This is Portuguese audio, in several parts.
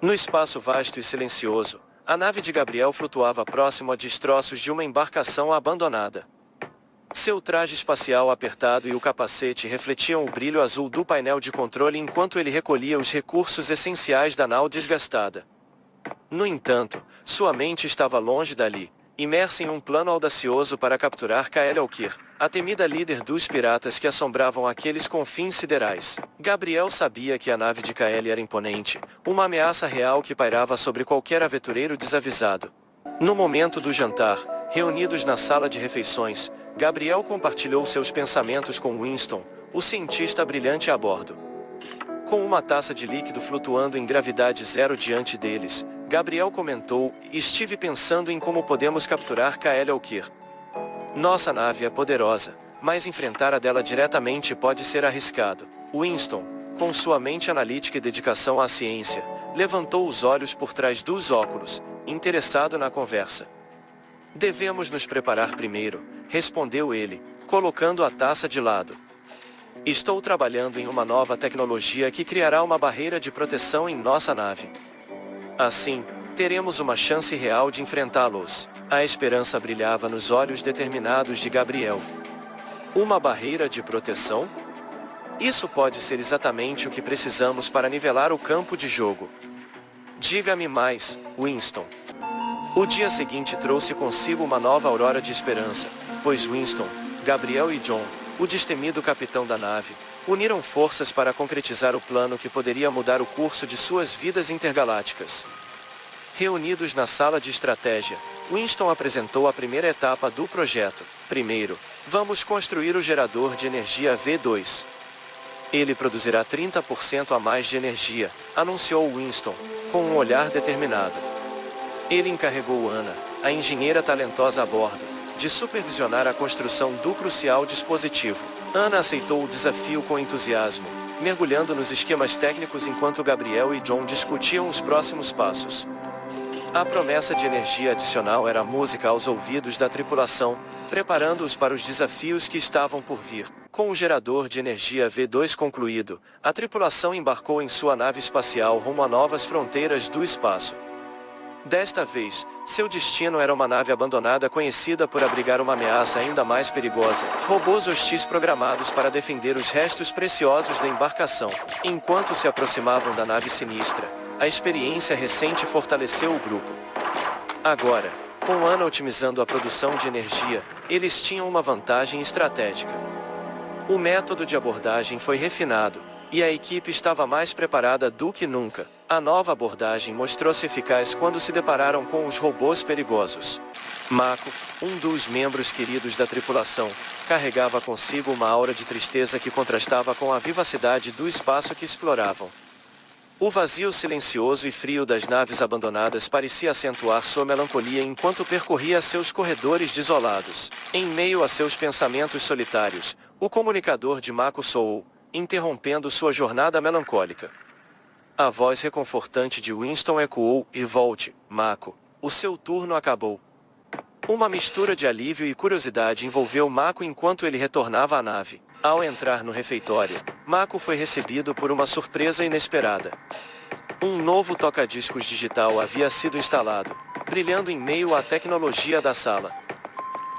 No espaço vasto e silencioso, a nave de Gabriel flutuava próximo a destroços de uma embarcação abandonada. Seu traje espacial apertado e o capacete refletiam o brilho azul do painel de controle enquanto ele recolhia os recursos essenciais da nau desgastada. No entanto, sua mente estava longe dali, imersa em um plano audacioso para capturar Kael Alkir, a temida líder dos piratas que assombravam aqueles confins siderais. Gabriel sabia que a nave de Kael era imponente, uma ameaça real que pairava sobre qualquer aventureiro desavisado. No momento do jantar, reunidos na sala de refeições, Gabriel compartilhou seus pensamentos com Winston, o cientista brilhante a bordo. Com uma taça de líquido flutuando em gravidade zero diante deles, Gabriel comentou: "Estive pensando em como podemos capturar Kael Alkir. Nossa nave é poderosa, mas enfrentar a dela diretamente pode ser arriscado." Winston, com sua mente analítica e dedicação à ciência, levantou os olhos por trás dos óculos, interessado na conversa. "Devemos nos preparar primeiro", respondeu ele, colocando a taça de lado. "Estou trabalhando em uma nova tecnologia que criará uma barreira de proteção em nossa nave. Assim, teremos uma chance real de enfrentá-los." A esperança brilhava nos olhos determinados de Gabriel. "Uma barreira de proteção? Isso pode ser exatamente o que precisamos para nivelar o campo de jogo. Diga-me mais, Winston." O dia seguinte trouxe consigo uma nova aurora de esperança, pois Winston, Gabriel e John, o destemido capitão da nave, uniram forças para concretizar o plano que poderia mudar o curso de suas vidas intergalácticas. Reunidos na sala de estratégia, Winston apresentou a primeira etapa do projeto. "Primeiro, vamos construir o gerador de energia V2. Ele produzirá 30% a mais de energia", anunciou Winston, com um olhar determinado. Ele encarregou Ana, a engenheira talentosa a bordo, de supervisionar a construção do crucial dispositivo. Ana aceitou o desafio com entusiasmo, mergulhando nos esquemas técnicos enquanto Gabriel e John discutiam os próximos passos. A promessa de energia adicional era música aos ouvidos da tripulação, preparando-os para os desafios que estavam por vir. Com o gerador de energia V2 concluído, a tripulação embarcou em sua nave espacial rumo a novas fronteiras do espaço. Desta vez, seu destino era uma nave abandonada conhecida por abrigar uma ameaça ainda mais perigosa, robôs hostis programados para defender os restos preciosos da embarcação. Enquanto se aproximavam da nave sinistra, a experiência recente fortaleceu o grupo. Agora, com Ana otimizando a produção de energia, eles tinham uma vantagem estratégica. O método de abordagem foi refinado, e a equipe estava mais preparada do que nunca. A nova abordagem mostrou-se eficaz quando se depararam com os robôs perigosos. Mako, um dos membros queridos da tripulação, carregava consigo uma aura de tristeza que contrastava com a vivacidade do espaço que exploravam. O vazio silencioso e frio das naves abandonadas parecia acentuar sua melancolia enquanto percorria seus corredores desolados. Em meio a seus pensamentos solitários, o comunicador de Mako soou, interrompendo sua jornada melancólica. A voz reconfortante de Winston ecoou: "E volte, Mako, o seu turno acabou." Uma mistura de alívio e curiosidade envolveu Mako enquanto ele retornava à nave. Ao entrar no refeitório, Mako foi recebido por uma surpresa inesperada. Um novo toca-discos digital havia sido instalado, brilhando em meio à tecnologia da sala.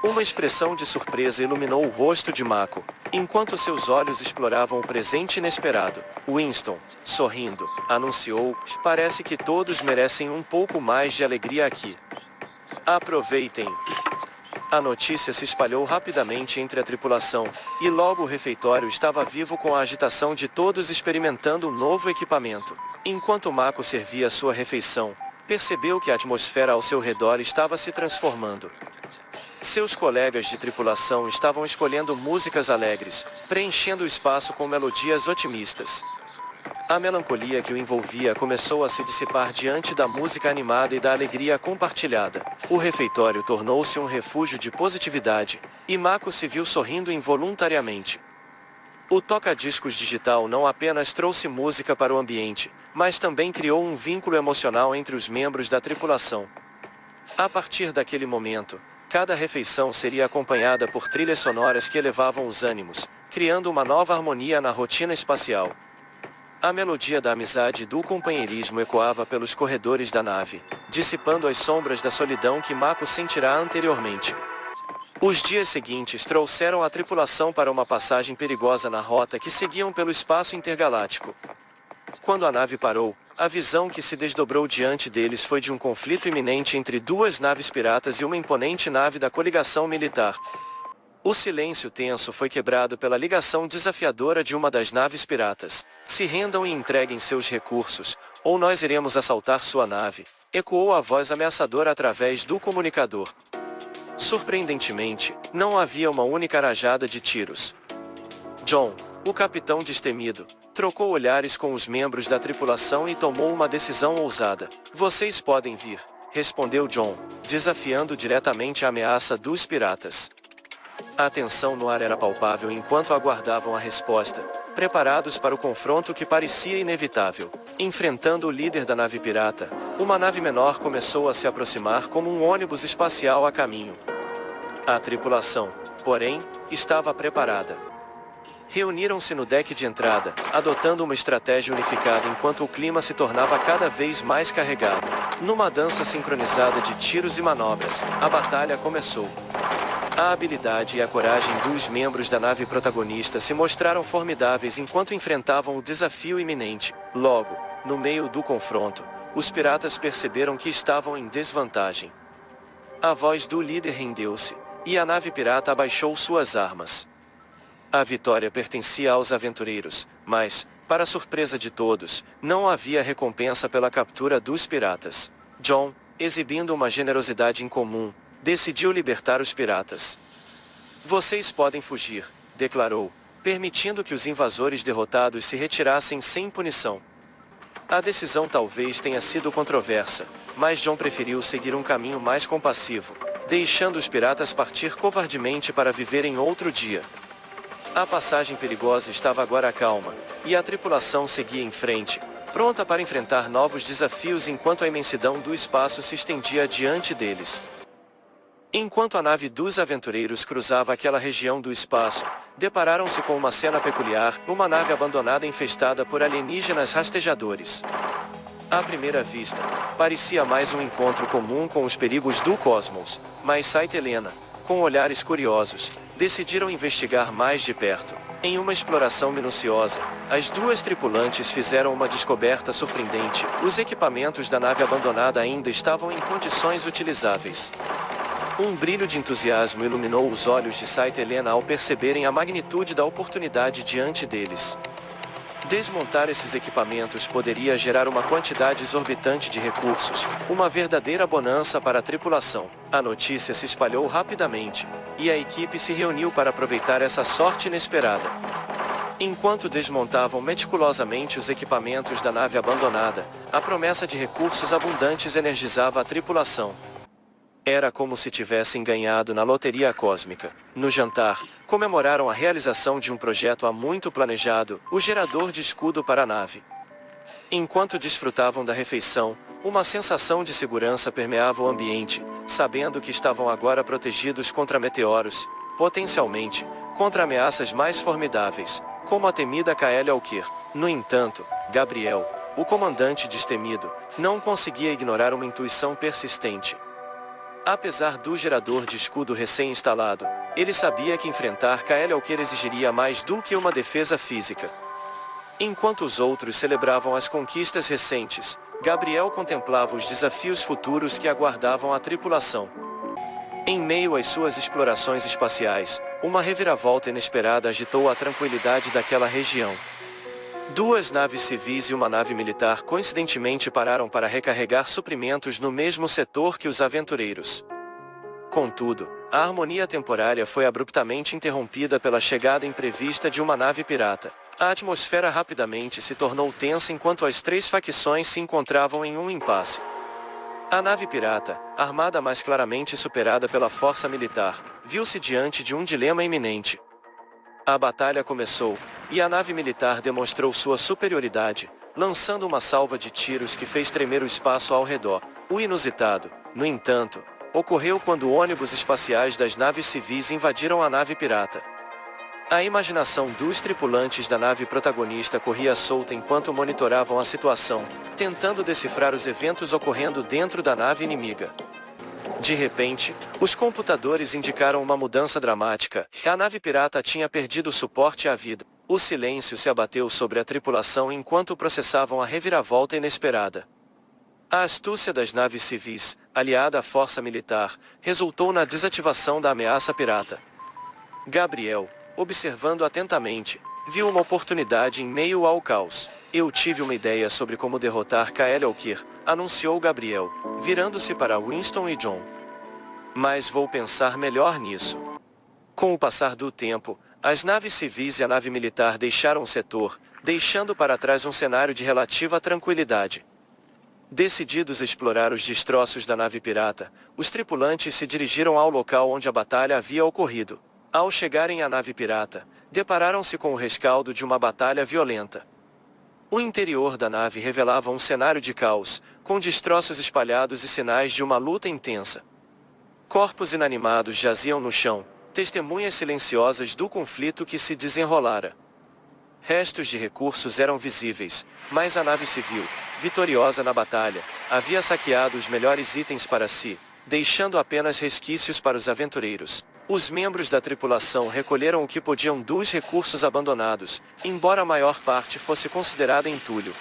Uma expressão de surpresa iluminou o rosto de Mako, enquanto seus olhos exploravam o presente inesperado. Winston, sorrindo, anunciou: "Parece que todos merecem um pouco mais de alegria aqui. Aproveitem." A notícia se espalhou rapidamente entre a tripulação, e logo o refeitório estava vivo com a agitação de todos experimentando um novo equipamento. Enquanto Mako servia sua refeição, percebeu que a atmosfera ao seu redor estava se transformando. Seus colegas de tripulação estavam escolhendo músicas alegres, preenchendo o espaço com melodias otimistas. A melancolia que o envolvia começou a se dissipar diante da música animada e da alegria compartilhada. O refeitório tornou-se um refúgio de positividade, e Mako se viu sorrindo involuntariamente. O toca-discos digital não apenas trouxe música para o ambiente, mas também criou um vínculo emocional entre os membros da tripulação. A partir daquele momento, cada refeição seria acompanhada por trilhas sonoras que elevavam os ânimos, criando uma nova harmonia na rotina espacial. A melodia da amizade e do companheirismo ecoava pelos corredores da nave, dissipando as sombras da solidão que Mako sentirá anteriormente. Os dias seguintes trouxeram a tripulação para uma passagem perigosa na rota que seguiam pelo espaço intergaláctico. Quando a nave parou, a visão que se desdobrou diante deles foi de um conflito iminente entre duas naves piratas e uma imponente nave da coligação militar. O silêncio tenso foi quebrado pela ligação desafiadora de uma das naves piratas. "Se rendam e entreguem seus recursos, ou nós iremos assaltar sua nave", ecoou a voz ameaçadora através do comunicador. Surpreendentemente, não havia uma única rajada de tiros. John, o capitão destemido, trocou olhares com os membros da tripulação e tomou uma decisão ousada. "Vocês podem vir", respondeu John, desafiando diretamente a ameaça dos piratas. A tensão no ar era palpável enquanto aguardavam a resposta, preparados para o confronto que parecia inevitável. Enfrentando o líder da nave pirata, uma nave menor começou a se aproximar como um ônibus espacial a caminho. A tripulação, porém, estava preparada. Reuniram-se no deck de entrada, adotando uma estratégia unificada enquanto o clima se tornava cada vez mais carregado. Numa dança sincronizada de tiros e manobras, a batalha começou. A habilidade e a coragem dos membros da nave protagonista se mostraram formidáveis enquanto enfrentavam o desafio iminente. Logo, no meio do confronto, os piratas perceberam que estavam em desvantagem. A voz do líder rendeu-se, e a nave pirata abaixou suas armas. A vitória pertencia aos aventureiros, mas, para surpresa de todos, não havia recompensa pela captura dos piratas. John, exibindo uma generosidade incomum, decidiu libertar os piratas. "Vocês podem fugir", declarou, permitindo que os invasores derrotados se retirassem sem punição. A decisão talvez tenha sido controversa, mas John preferiu seguir um caminho mais compassivo, deixando os piratas partir covardemente para viver em outro dia. A passagem perigosa estava agora calma, e a tripulação seguia em frente, pronta para enfrentar novos desafios enquanto a imensidão do espaço se estendia diante deles. Enquanto a nave dos aventureiros cruzava aquela região do espaço, depararam-se com uma cena peculiar, uma nave abandonada infestada por alienígenas rastejadores. À primeira vista, parecia mais um encontro comum com os perigos do cosmos, mas Saita e Helena, com olhares curiosos, decidiram investigar mais de perto. Em uma exploração minuciosa, as duas tripulantes fizeram uma descoberta surpreendente: os equipamentos da nave abandonada ainda estavam em condições utilizáveis. Um brilho de entusiasmo iluminou os olhos de Saita e Helena ao perceberem a magnitude da oportunidade diante deles. Desmontar esses equipamentos poderia gerar uma quantidade exorbitante de recursos, uma verdadeira bonança para a tripulação. A notícia se espalhou rapidamente, e a equipe se reuniu para aproveitar essa sorte inesperada. Enquanto desmontavam meticulosamente os equipamentos da nave abandonada, a promessa de recursos abundantes energizava a tripulação. Era como se tivessem ganhado na loteria cósmica. No jantar, comemoraram a realização de um projeto há muito planejado, o gerador de escudo para a nave. Enquanto desfrutavam da refeição, uma sensação de segurança permeava o ambiente, sabendo que estavam agora protegidos contra meteoros, potencialmente, contra ameaças mais formidáveis, como a temida Kael Alkir. No entanto, Gabriel, o comandante destemido, não conseguia ignorar uma intuição persistente. Apesar do gerador de escudo recém-instalado, ele sabia que enfrentar Kael Alkir exigiria mais do que uma defesa física. Enquanto os outros celebravam as conquistas recentes, Gabriel contemplava os desafios futuros que aguardavam a tripulação. Em meio às suas explorações espaciais, uma reviravolta inesperada agitou a tranquilidade daquela região. Duas naves civis e uma nave militar coincidentemente pararam para recarregar suprimentos no mesmo setor que os aventureiros. Contudo, a harmonia temporária foi abruptamente interrompida pela chegada imprevista de uma nave pirata. A atmosfera rapidamente se tornou tensa enquanto as três facções se encontravam em um impasse. A nave pirata, armada mais claramente superada pela força militar, viu-se diante de um dilema iminente. A batalha começou, e a nave militar demonstrou sua superioridade, lançando uma salva de tiros que fez tremer o espaço ao redor. O inusitado, no entanto, ocorreu quando ônibus espaciais das naves civis invadiram a nave pirata. A imaginação dos tripulantes da nave protagonista corria solta enquanto monitoravam a situação, tentando decifrar os eventos ocorrendo dentro da nave inimiga. De repente, os computadores indicaram uma mudança dramática. A nave pirata tinha perdido suporte à vida. O silêncio se abateu sobre a tripulação enquanto processavam a reviravolta inesperada. A astúcia das naves civis, aliada à força militar, resultou na desativação da ameaça pirata. Gabriel, observando atentamente, viu uma oportunidade em meio ao caos. Eu tive uma ideia sobre como derrotar Kael Alkir, anunciou Gabriel, virando-se para Winston e John. Mas vou pensar melhor nisso. Com o passar do tempo, as naves civis e a nave militar deixaram o setor, deixando para trás um cenário de relativa tranquilidade. Decididos a explorar os destroços da nave pirata, os tripulantes se dirigiram ao local onde a batalha havia ocorrido. Ao chegarem à nave pirata, depararam-se com o rescaldo de uma batalha violenta. O interior da nave revelava um cenário de caos, com destroços espalhados e sinais de uma luta intensa. Corpos inanimados jaziam no chão, testemunhas silenciosas do conflito que se desenrolara. Restos de recursos eram visíveis, mas a nave civil, vitoriosa na batalha, havia saqueado os melhores itens para si, deixando apenas resquícios para os aventureiros. Os membros da tripulação recolheram o que podiam dos recursos abandonados, embora a maior parte fosse considerada entulho.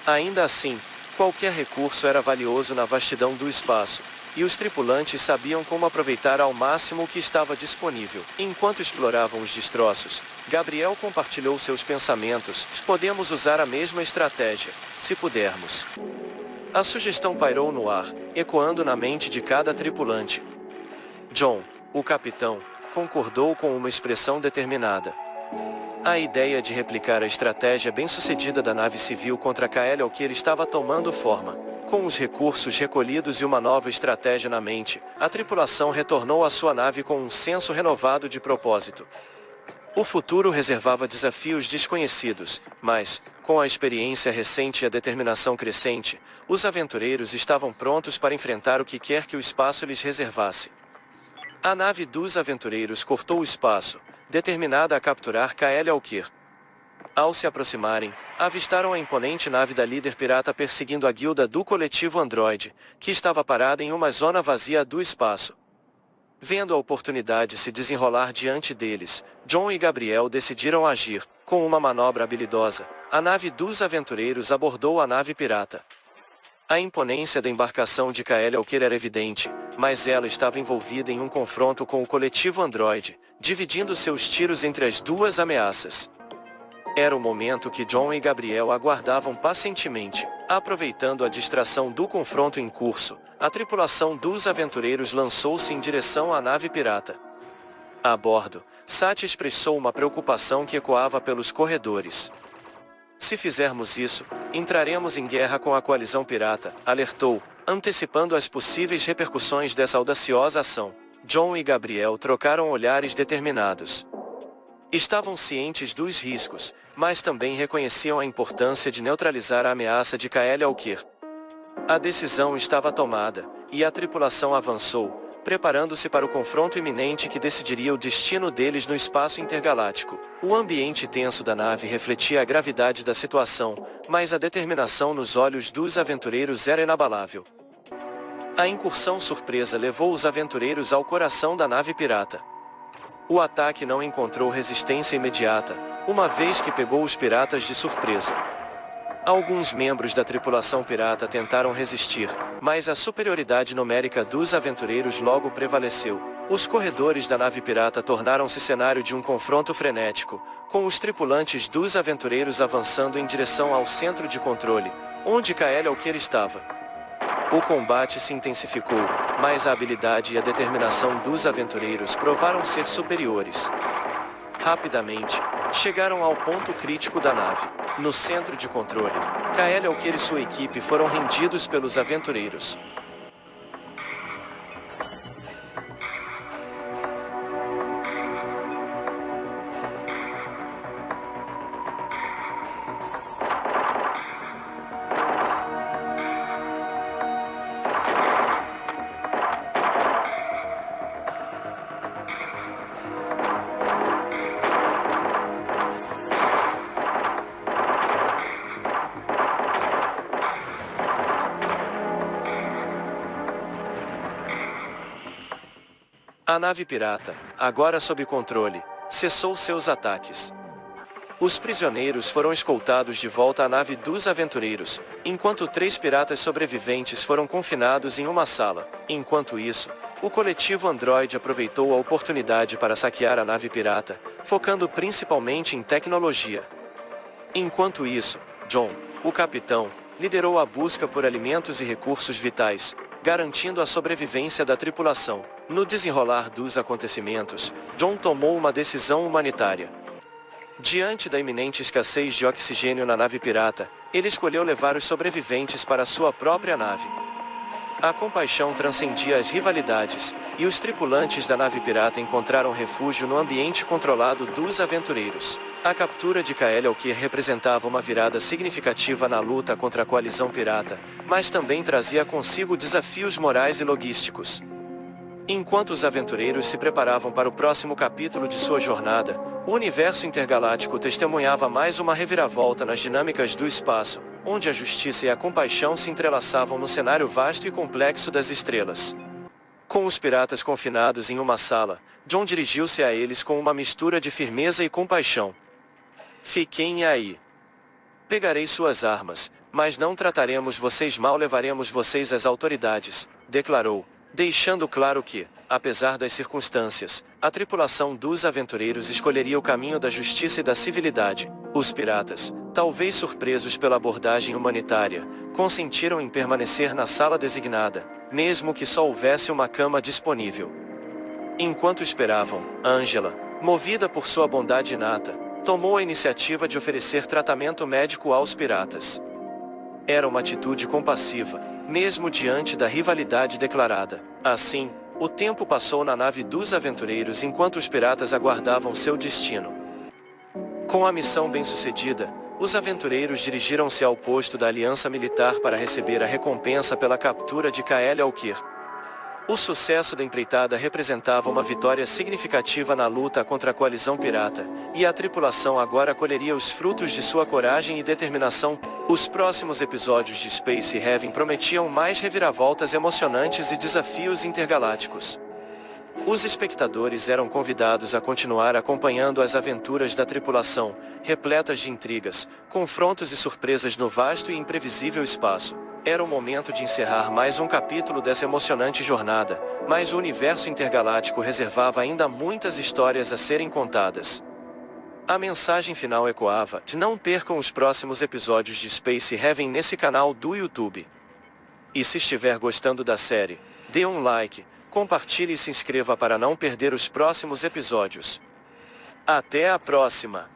Ainda assim, qualquer recurso era valioso na vastidão do espaço, e os tripulantes sabiam como aproveitar ao máximo o que estava disponível. Enquanto exploravam os destroços, Gabriel compartilhou seus pensamentos. Podemos usar a mesma estratégia, se pudermos. A sugestão pairou no ar, ecoando na mente de cada tripulante. John, o capitão, concordou com uma expressão determinada. A ideia de replicar a estratégia bem-sucedida da nave civil contra Kael Alkir estava tomando forma. Com os recursos recolhidos e uma nova estratégia na mente, a tripulação retornou à sua nave com um senso renovado de propósito. O futuro reservava desafios desconhecidos, mas, com a experiência recente e a determinação crescente, os aventureiros estavam prontos para enfrentar o que quer que o espaço lhes reservasse. A nave dos aventureiros cortou o espaço, determinada a capturar Kael Alkir. Ao se aproximarem, avistaram a imponente nave da líder pirata perseguindo a guilda do coletivo Android, que estava parada em uma zona vazia do espaço. Vendo a oportunidade se desenrolar diante deles, John e Gabriel decidiram agir. Com uma manobra habilidosa, a nave dos aventureiros abordou a nave pirata. A imponência da embarcação de Kael Alkir era evidente, mas ela estava envolvida em um confronto com o coletivo Android, dividindo seus tiros entre as duas ameaças. Era o momento que John e Gabriel aguardavam pacientemente. Aproveitando a distração do confronto em curso, a tripulação dos aventureiros lançou-se em direção à nave pirata. A bordo, Sati expressou uma preocupação que ecoava pelos corredores. Se fizermos isso, entraremos em guerra com a coalizão pirata, alertou, antecipando as possíveis repercussões dessa audaciosa ação. John e Gabriel trocaram olhares determinados. Estavam cientes dos riscos, mas também reconheciam a importância de neutralizar a ameaça de Kael Alkir. A decisão estava tomada, e a tripulação avançou, preparando-se para o confronto iminente que decidiria o destino deles no espaço intergaláctico. O ambiente tenso da nave refletia a gravidade da situação, mas a determinação nos olhos dos aventureiros era inabalável. A incursão surpresa levou os aventureiros ao coração da nave pirata. O ataque não encontrou resistência imediata, uma vez que pegou os piratas de surpresa. Alguns membros da tripulação pirata tentaram resistir, mas a superioridade numérica dos aventureiros logo prevaleceu. Os corredores da nave pirata tornaram-se cenário de um confronto frenético, com os tripulantes dos aventureiros avançando em direção ao centro de controle, onde Kael Alkir estava. O combate se intensificou, mas a habilidade e a determinação dos aventureiros provaram ser superiores. Rapidamente, chegaram ao ponto crítico da nave. No centro de controle, Kael Alkir e sua equipe foram rendidos pelos aventureiros. A nave pirata, agora sob controle, cessou seus ataques. Os prisioneiros foram escoltados de volta à nave dos aventureiros, enquanto 3 piratas sobreviventes foram confinados em uma sala. Enquanto isso, o coletivo Android aproveitou a oportunidade para saquear a nave pirata, focando principalmente em tecnologia. Enquanto isso, John, o capitão, liderou a busca por alimentos e recursos vitais, garantindo a sobrevivência da tripulação. No desenrolar dos acontecimentos, John tomou uma decisão humanitária. Diante da iminente escassez de oxigênio na nave pirata, ele escolheu levar os sobreviventes para sua própria nave. A compaixão transcendia as rivalidades, e os tripulantes da nave pirata encontraram refúgio no ambiente controlado dos aventureiros. A captura de Kael Alkir representava uma virada significativa na luta contra a coalizão pirata, mas também trazia consigo desafios morais e logísticos. Enquanto os aventureiros se preparavam para o próximo capítulo de sua jornada, o universo intergaláctico testemunhava mais uma reviravolta nas dinâmicas do espaço, onde a justiça e a compaixão se entrelaçavam no cenário vasto e complexo das estrelas. Com os piratas confinados em uma sala, John dirigiu-se a eles com uma mistura de firmeza e compaixão. Fiquem aí. Pegarei suas armas, mas não trataremos vocês mal, levaremos vocês às autoridades, declarou, deixando claro que, apesar das circunstâncias, a tripulação dos aventureiros escolheria o caminho da justiça e da civilidade. Os piratas, talvez surpresos pela abordagem humanitária, consentiram em permanecer na sala designada, mesmo que só houvesse uma cama disponível. Enquanto esperavam, Angela, movida por sua bondade inata, tomou a iniciativa de oferecer tratamento médico aos piratas. Era uma atitude compassiva, mesmo diante da rivalidade declarada. Assim, o tempo passou na nave dos aventureiros enquanto os piratas aguardavam seu destino. Com a missão bem-sucedida, os aventureiros dirigiram-se ao posto da Aliança Militar para receber a recompensa pela captura de Kael Alkir. O sucesso da empreitada representava uma vitória significativa na luta contra a coalizão pirata, e a tripulação agora colheria os frutos de sua coragem e determinação. Os próximos episódios de Space Heaven prometiam mais reviravoltas emocionantes e desafios intergalácticos. Os espectadores eram convidados a continuar acompanhando as aventuras da tripulação, repletas de intrigas, confrontos e surpresas no vasto e imprevisível espaço. Era o momento de encerrar mais um capítulo dessa emocionante jornada, mas o universo intergaláctico reservava ainda muitas histórias a serem contadas. A mensagem final ecoava: não percam os próximos episódios de Space Heaven nesse canal do YouTube. E se estiver gostando da série, dê um like, compartilhe e se inscreva para não perder os próximos episódios. Até a próxima!